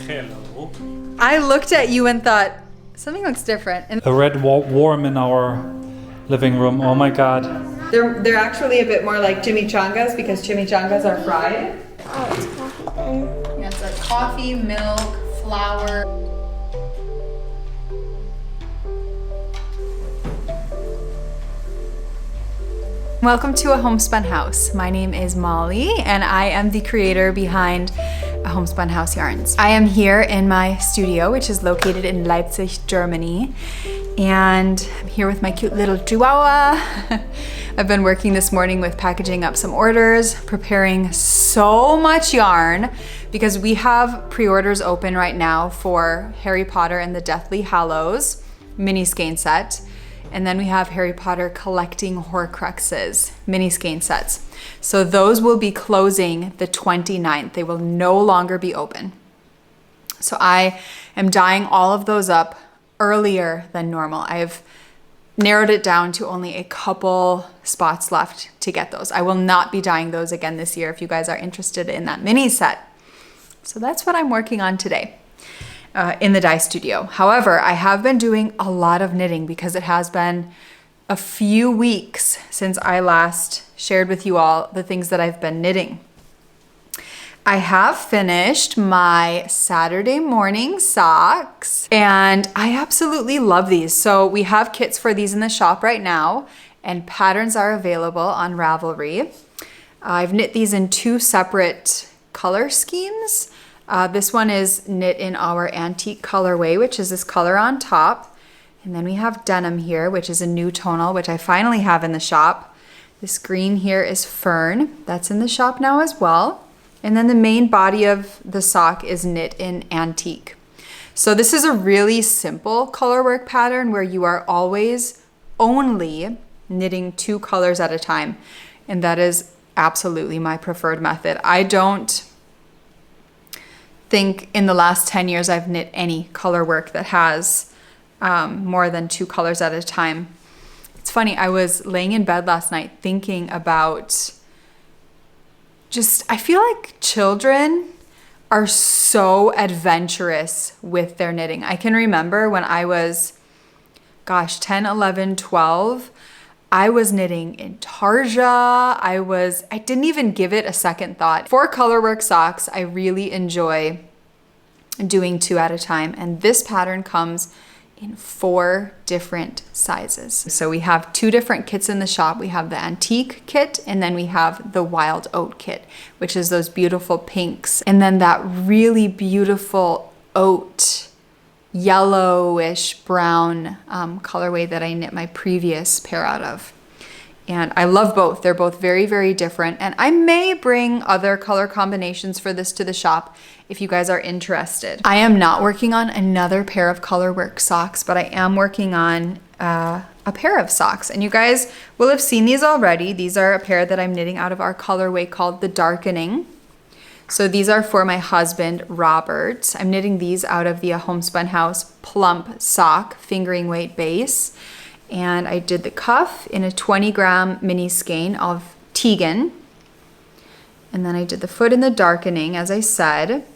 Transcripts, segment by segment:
Hello. I looked at you and thought, something looks different. And A red worm in our living room. Oh my god. they're actually a bit more like chimichangas because chimichangas are fried. Oh, it's coffee then. Yeah, it's like coffee, milk, flour. Welcome to A Homespun House. My name is Molly and I am the creator behind A Homespun House Yarns. I am here in my studio, which is located in Leipzig, Germany. And I'm here with my cute little chihuahua. I've been working this morning with packaging up some orders, preparing so much yarn because we have pre-orders open right now for Harry Potter and the Deathly Hallows mini skein set. And then we have Harry Potter Collecting Horcruxes mini skein sets. So those will be closing the 29th. They will no longer be open. So I am dyeing all of those up earlier than normal. I've narrowed it down to only a couple spots left to get those. I will not be dyeing those again this year if you guys are interested in that mini set. So that's what I'm working on today. In the dye studio. However, I have been doing a lot of knitting because it has been a few weeks since I last shared with you all the things that I've been knitting. I have finished my Saturday morning socks and I absolutely love these. So we have kits for these in the shop right now and patterns are available on Ravelry. I've knit these in two separate color schemes. This one is knit in our antique colorway, which is this color on top. And then we have denim here, which is a new tonal, which I finally have in the shop. This green here is fern. That's in the shop now as well. And then the main body of the sock is knit in antique. So this is a really simple color work pattern where you are always only knitting two colors at a time. And that is absolutely my preferred method. I don't think in the last 10 years I've knit any color work that has more than two colors at a time. It's funny, I was laying in bed last night thinking about I feel like children are so adventurous with their knitting. I can remember when I was, 10, 11, 12, I was knitting in Tarja. I didn't even give it a second thought. For colorwork socks, I really enjoy doing two at a time. And this pattern comes in 4 different sizes. So we have 2 different kits in the shop. We have the antique kit and then we have the wild oat kit, which is those beautiful pinks. And then that really beautiful oat, yellowish brown colorway that I knit my previous pair out of. And I love both. They're both very, very different. And I may bring other color combinations for this to the shop if you guys are interested. I am not working on another pair of colorwork socks, but I am working on a pair of socks. And you guys will have seen these already. These are a pair that I'm knitting out of our colorway called the Darkening. So these are for my husband, Robert. I'm knitting these out of the Homespun House Plump Sock fingering weight base. And I did the cuff in a 20-gram mini skein of Tegan. And then I did the foot in the Darkening, as I said.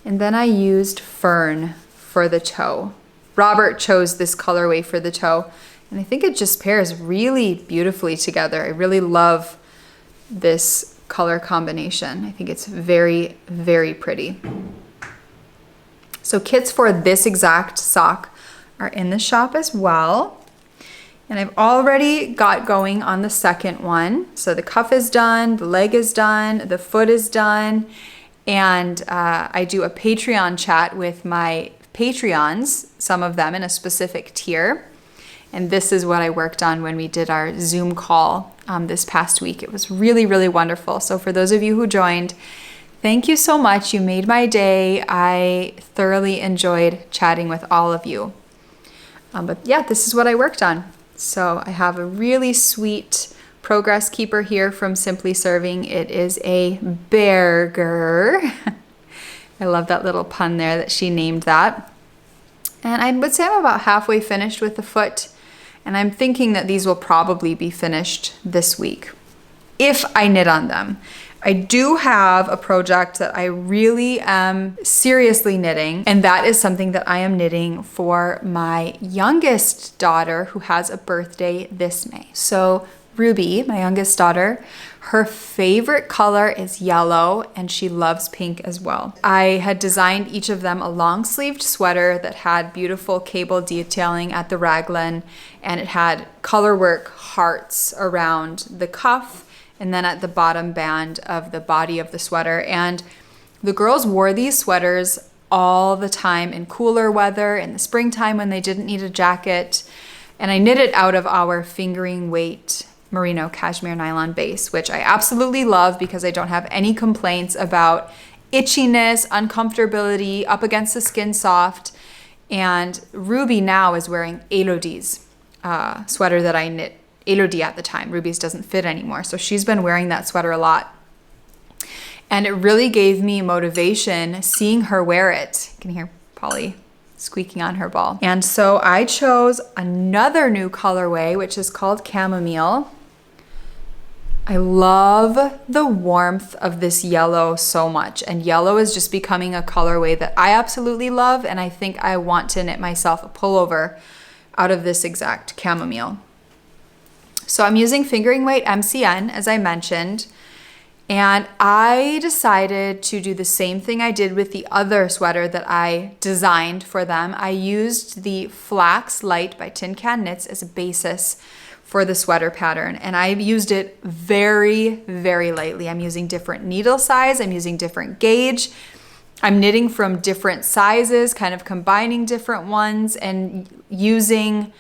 And then I used fern for the toe. Robert chose this colorway for the toe. And I think it just pairs really beautifully together. I really love this color combination. I think it's very, very pretty. So kits for this exact sock are in the shop as well. And I've already got going on the second one. So the cuff is done, the leg is done, the foot is done. And I do a Patreon chat with my Patreons, some of them in a specific tier. And this is what I worked on when we did our Zoom call this past week. It was really, really wonderful. So for those of you who joined, thank you so much. You made my day. I thoroughly enjoyed chatting with all of you. But yeah, this is what I worked on. So I have a really sweet progress keeper here from Simply Serving. It is a burger. I love that little pun there that she named that. And I would say I'm about halfway finished with the foot. And I'm thinking that these will probably be finished this week if I knit on them. I do have a project that I really am seriously knitting, and that is something that I am knitting for my youngest daughter who has a birthday this May. So Ruby, my youngest daughter, her favorite color is yellow and she loves pink as well. I had designed each of them a long sleeved sweater that had beautiful cable detailing at the raglan, and it had color work hearts around the cuff and then at the bottom band of the body of the sweater. And the girls wore these sweaters all the time in cooler weather, in the springtime when they didn't need a jacket. And I knit it out of our fingering weight merino cashmere nylon base, which I absolutely love because I don't have any complaints about itchiness, uncomfortability, up against the skin soft. And Ruby now is wearing Elodie's sweater that I knit. Elodie at the time. Ruby's doesn't fit anymore. So she's been wearing that sweater a lot. And it really gave me motivation seeing her wear it. You can hear Polly squeaking on her ball. And so I chose another new colorway, which is called chamomile. I love the warmth of this yellow so much. And yellow is just becoming a colorway that I absolutely love. And I think I want to knit myself a pullover out of this exact chamomile. So I'm using fingering weight MCN, as I mentioned, and I decided to do the same thing I did with the other sweater that I designed for them. I used the Flax Light by Tin Can Knits as a basis for the sweater pattern, and I've used it very, very lightly. I'm using different needle size, I'm using different gauge, I'm knitting from different sizes, kind of combining different ones and using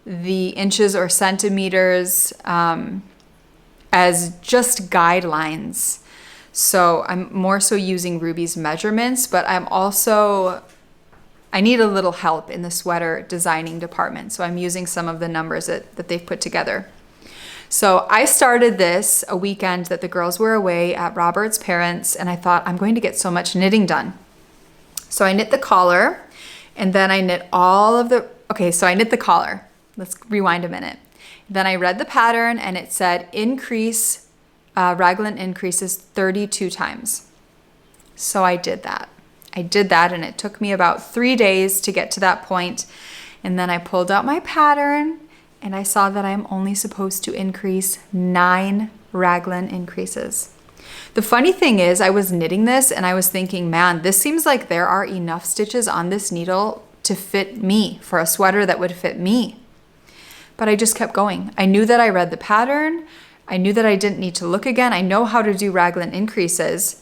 the inches or centimeters as just guidelines. So I'm more so using Ruby's measurements, but I need a little help in the sweater designing department. So I'm using some of the numbers that they've put together. So I started this a weekend that the girls were away at Robert's parents', and I thought I'm going to get so much knitting done. So I knit the collar, and then I knit so I knit the collar. Let's rewind a minute. Then I read the pattern and it said raglan increases 32 times. So I did that. And it took me about 3 days to get to that point. And then I pulled out my pattern and I saw that I'm only supposed to increase 9 raglan increases. The funny thing is I was knitting this and I was thinking, man, this seems like there are enough stitches on this needle to fit me, for a sweater that would fit me. But I just kept going. I knew that I read the pattern. I knew that I didn't need to look again. I know how to do raglan increases.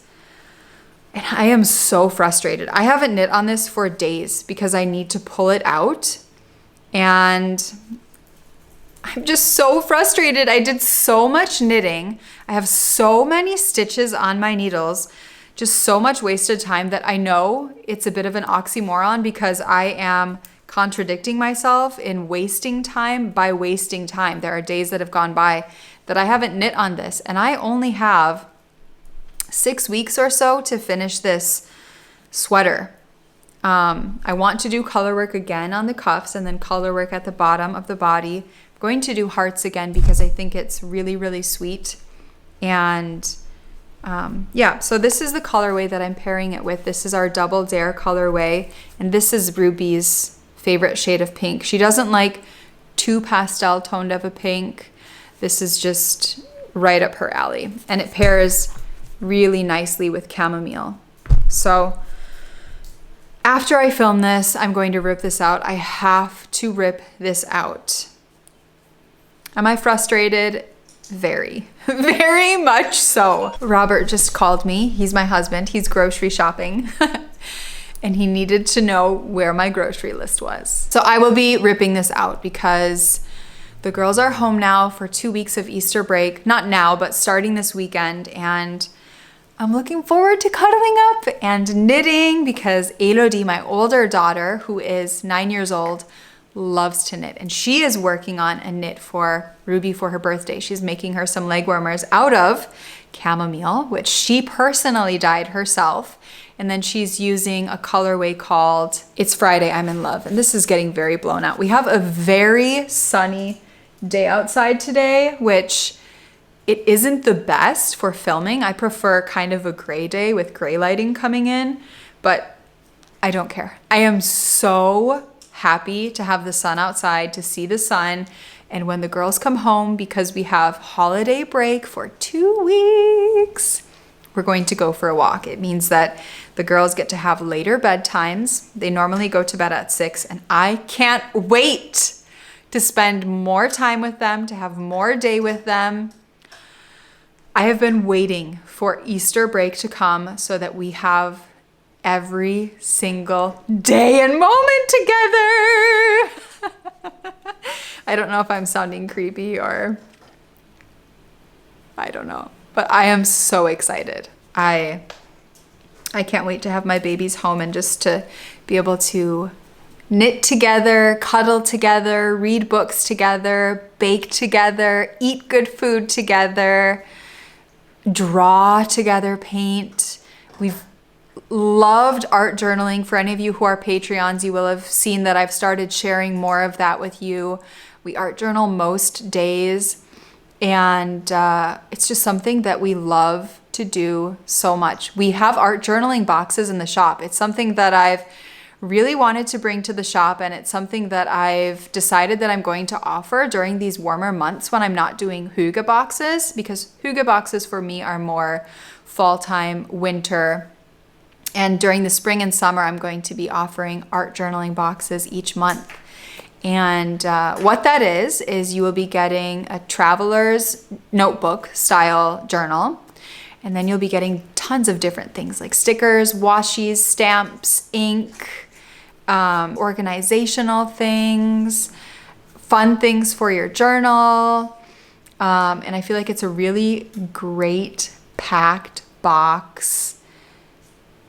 And I am so frustrated. I haven't knit on this for days because I need to pull it out. And I'm just so frustrated. I did so much knitting. I have so many stitches on my needles. Just so much wasted time that I know it's a bit of an oxymoron because I am contradicting myself in wasting time by wasting time. There are days that have gone by that I haven't knit on this, and I only have 6 weeks or so to finish this sweater. I want to do color work again on the cuffs and then color work at the bottom of the body. I'm going to do hearts again because I think it's really, really sweet. And so this is the colorway that I'm pairing it with. This is our Double Dare colorway, and this is Ruby's favorite shade of pink. She doesn't like too pastel toned of a pink. This is just right up her alley, and it pairs really nicely with chamomile. So after I film this, I'm going to rip this out. I have to rip this out. Am I frustrated? Very, very much so. Robert just called me. He's my husband. He's grocery shopping. And he needed to know where my grocery list was. So I will be ripping this out because the girls are home now for 2 weeks of Easter break. Not now, but starting this weekend. And I'm looking forward to cuddling up and knitting because Elodie, my older daughter, who is 9 years old, loves to knit. And she is working on a knit for Ruby for her birthday. She's making her some leg warmers out of chamomile, which she personally dyed herself. And then she's using a colorway called It's Friday, I'm in Love. And this is getting very blown out. We have a very sunny day outside today, which It isn't the best for filming. I prefer kind of a gray day with gray lighting coming in, but I don't care. I am so happy to have the sun outside, to see the sun. And when the girls come home, because we have holiday break for 2 weeks, we're going to go for a walk. It means that the girls get to have later bedtimes. They normally go to bed at 6, and I can't wait to spend more time with them, to have more day with them. I have been waiting for Easter break to come so that we have every single day and moment together. I don't know if I'm sounding creepy or I don't know, but I am so excited. I can't wait to have my babies home and just to be able to knit together, cuddle together, read books together, bake together, eat good food together, draw together, paint. We've loved art journaling. For any of you who are Patreons, you will have seen that I've started sharing more of that with you. We art journal most days, and it's just something that we love to do so much. We have art journaling boxes in the shop. It's something that I've really wanted to bring to the shop, and it's something that I've decided that I'm going to offer during these warmer months when I'm not doing hygge boxes, because hygge boxes for me are more fall time, winter. And during the spring and summer, I'm going to be offering art journaling boxes each month. And what that is you will be getting a traveler's notebook style journal. And then you'll be getting tons of different things like stickers, washies, stamps, ink, organizational things, fun things for your journal. And I feel like it's a really great packed box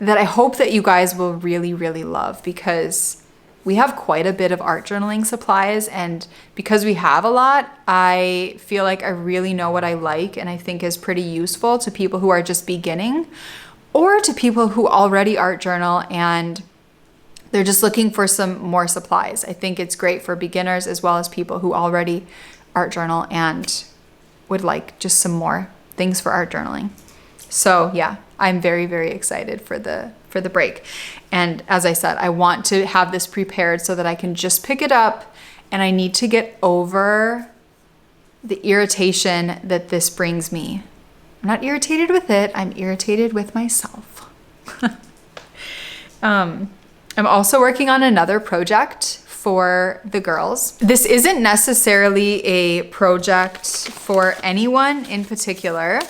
that I hope that you guys will really, really love, because we have quite a bit of art journaling supplies, and because we have a lot, I feel like I really know what I like and I think is pretty useful to people who are just beginning, or to people who already art journal and they're just looking for some more supplies. I think it's great for beginners as well as people who already art journal and would like just some more things for art journaling. So yeah, I'm very, very excited for the break. And as I said, I want to have this prepared so that I can just pick it up, and I need to get over the irritation that this brings me. I'm not irritated with it, I'm irritated with myself. I'm also working on another project for the girls. This isn't necessarily a project for anyone in particular.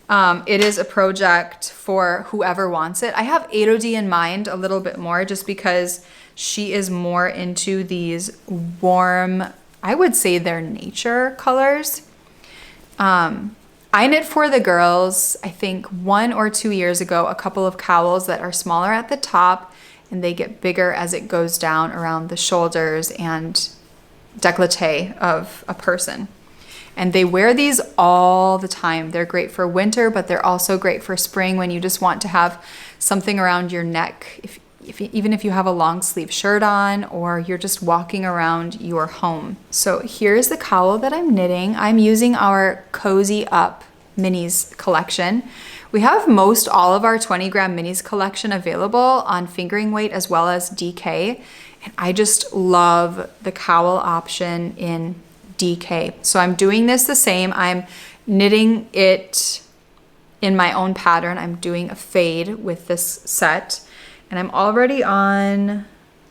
It is a project for whoever wants it. I have Elodie in mind a little bit more, just because she is more into these warm, I would say they're nature colors. I knit for the girls, I think 1 or 2 years ago, a couple of cowls that are smaller at the top and they get bigger as it goes down around the shoulders and décolleté of a person. And they wear these all the time. They're great for winter, but they're also great for spring when you just want to have something around your neck. Even if you have a long sleeve shirt on or you're just walking around your home. So here's the cowl that I'm knitting. I'm using our Cozy Up Minis collection. We have most all of our 20 gram minis collection available on fingering weight as well as DK. And I just love the cowl option in DK. So I'm doing this the same. I'm knitting it in my own pattern. I'm doing a fade with this set, and I'm already on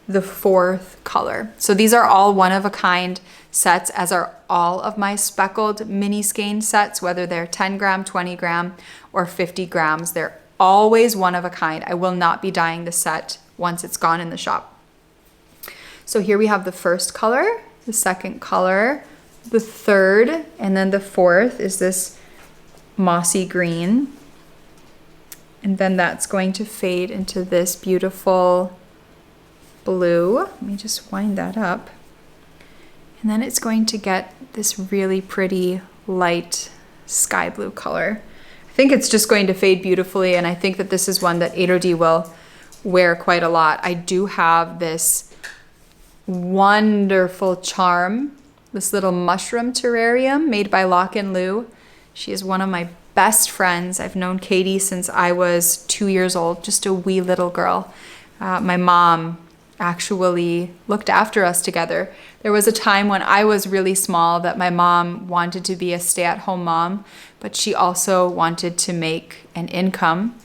the 4th color. So these are all one of a kind sets, as are all of my speckled mini skein sets, whether they're 10 gram, 20 gram, or 50 grams. They're always one of a kind. I will not be dyeing the set once it's gone in the shop. So here we have the 1st color, the 2nd color, the 3rd, and then the 4th is this mossy green. And then that's going to fade into this beautiful blue. Let me just wind that up. And then it's going to get this really pretty light sky blue color. I think it's just going to fade beautifully, and I think that this is one that Elodie will wear quite a lot. I do have this wonderful charm, this little mushroom terrarium made by Lach and Lou. She is one of my best friends. I've known Katie since I was 2 years old, just a wee little girl. My mom actually looked after us together. There was a time when I was really small that my mom wanted to be a stay-at-home mom, but she also wanted to make an income.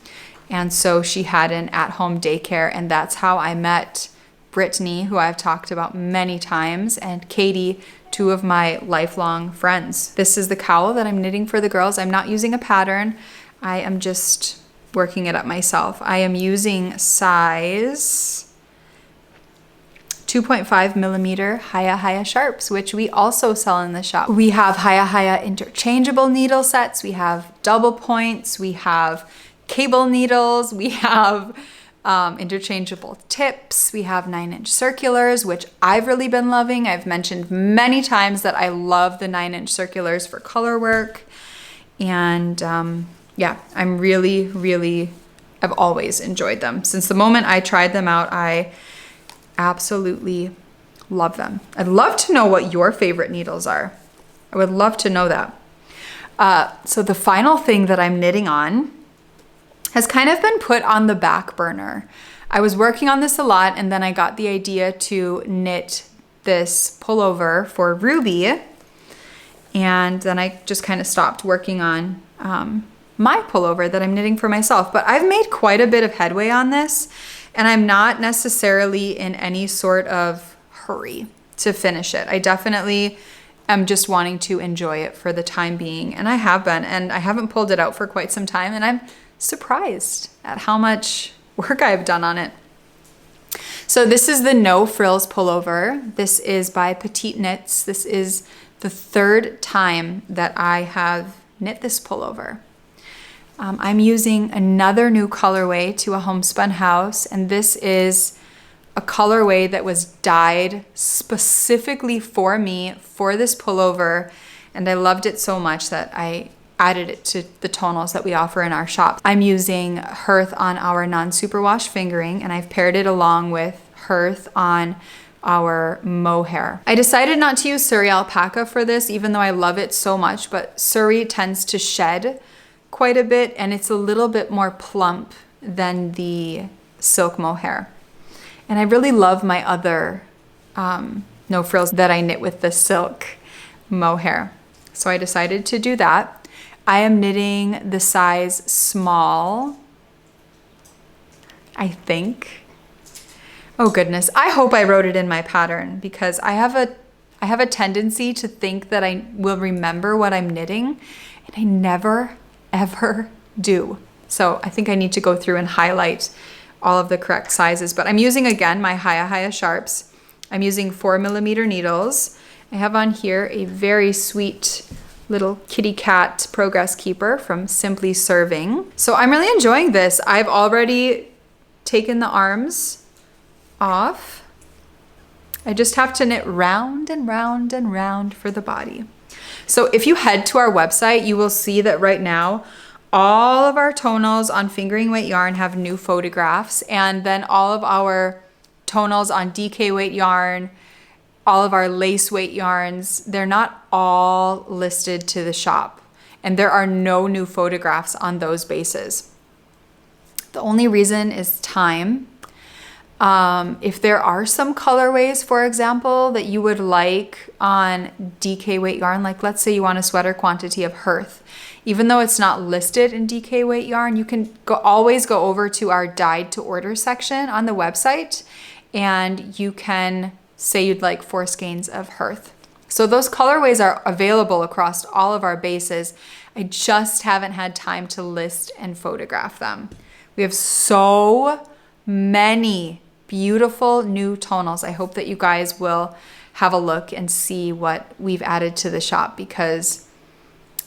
And so she had an at-home daycare, and that's how I met Brittany, who I've talked about many times, and Katie, two of my lifelong friends. This is the cowl that I'm knitting for the girls. I'm not using a pattern. I am just working it up myself. I am using size 2.5 millimeter Haya sharps, which we also sell in the shop. We have Haya interchangeable needle sets. We have double points. We have cable needles. We have interchangeable tips. We have 9-inch circulars, which I've really been loving. I've mentioned many times that I love the 9-inch circulars for color work. And yeah, I'm I've always enjoyed them. Since the moment I tried them out, I absolutely love them. I'd love to know what your favorite needles are. I would love to know that. So the final thing that I'm knitting on has kind of been put on the back burner. I was working on this a lot, and then I got the idea to knit this pullover for Ruby, and then I just kind of stopped working on my pullover that I'm knitting for myself. But I've made quite a bit of headway on this, and I'm not necessarily in any sort of hurry to finish it. I definitely am just wanting to enjoy it for the time being, and I have been, and I haven't pulled it out for quite some time, and I'm surprised at how much work I've done on it. So this is the No Frills pullover. This is by Petite Knits. This is the third time that I have knit this pullover. I'm using another new colorway to a Homespun house, and this is a colorway that was dyed specifically for me for this pullover, and I loved it so much that I added it to the tonals that we offer in our shop. I'm using Hearth on our non-superwash fingering, and I've paired it along with Hearth on our mohair. I decided not to use Surrey alpaca for this, even though I love it so much, but Surrey tends to shed quite a bit, and it's a little bit more plump than the silk mohair. And I really love my other no frills that I knit with the silk mohair. So I decided to do that. I am knitting the size small, I think. Oh goodness, I hope I wrote it in my pattern, because I have a tendency to think that I will remember what I'm knitting, and I never ever do. So I think I need to go through and highlight all of the correct sizes. But I'm using, again, my Haya sharps. I'm using 4 millimeter needles. I have on here a very sweet little kitty cat progress keeper from Simply Serving. So I'm really enjoying this. I've already taken the arms off. I just have to knit round and round and round for the body. So if you head to our website, you will see that right now all of our tonals on fingering weight yarn have new photographs, and then all of our tonals on DK weight yarn, all of our lace weight yarns, they're not all listed to the shop, and there are no new photographs on those bases. The only reason is time. If there are some colorways, for example, that you would like on DK weight yarn, like let's say you want a sweater quantity of Hearth, even though it's not listed in DK weight yarn, you can always go over to our dyed to order section on the website, and you can say you'd like 4 skeins of Hearth. So those colorways are available across all of our bases. I just haven't had time to list and photograph them. We have so many beautiful new tonals. I hope that you guys will have a look and see what we've added to the shop, because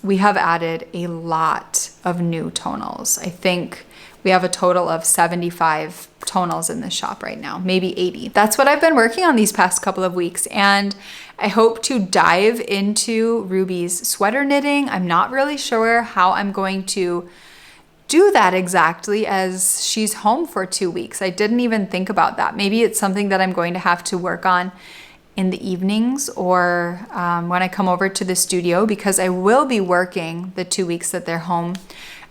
we have added a lot of new tonals. I think we have a total of 75 tonals in the shop right now, maybe 80. That's what I've been working on these past couple of weeks, and I hope to dive into Ruby's sweater knitting. I'm not really sure how I'm going to do that exactly, as she's home for 2 weeks. I didn't even think about that. Maybe it's something that I'm going to have to work on in the evenings or when I come over to the studio, because I will be working the 2 weeks that they're home.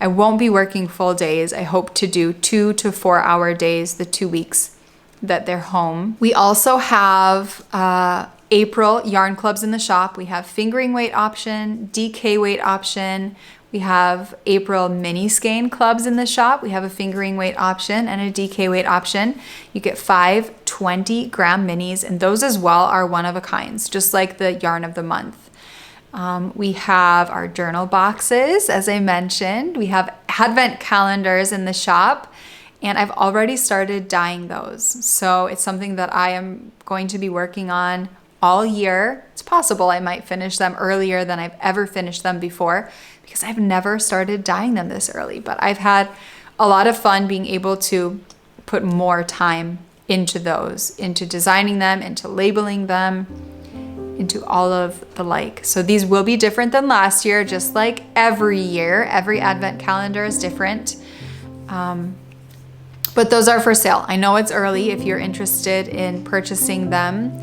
I won't be working full days. I hope to do 2 to 4 hour days the 2 weeks that they're home. We also have April yarn clubs in the shop. We have fingering weight option, DK weight option. We have April mini skein clubs in the shop. We have a fingering weight option and a DK weight option. You get 5 20-gram minis, and those as well are one of a kinds, just like the yarn of the month. We have our journal boxes, as I mentioned. We have advent calendars in the shop, and I've already started dyeing those. So it's something that I am going to be working on all year. It's possible I might finish them earlier than I've ever finished them before, because I've never started dyeing them this early. But I've had a lot of fun being able to put more time into those, into designing them, into labeling them, into all of the like. So these will be different than last year, just like every year. Every advent calendar is different. But those are for sale. I know it's early. If you're interested in purchasing them,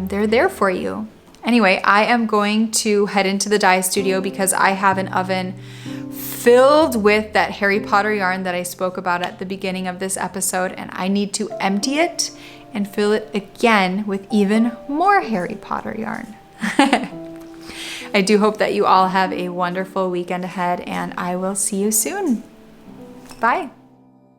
they're there for you. Anyway, I am going to head into the dye studio because I have an oven filled with that Harry Potter yarn that I spoke about at the beginning of this episode, and I need to empty it and fill it again with even more Harry Potter yarn. I do hope that you all have a wonderful weekend ahead, and I will see you soon. Bye.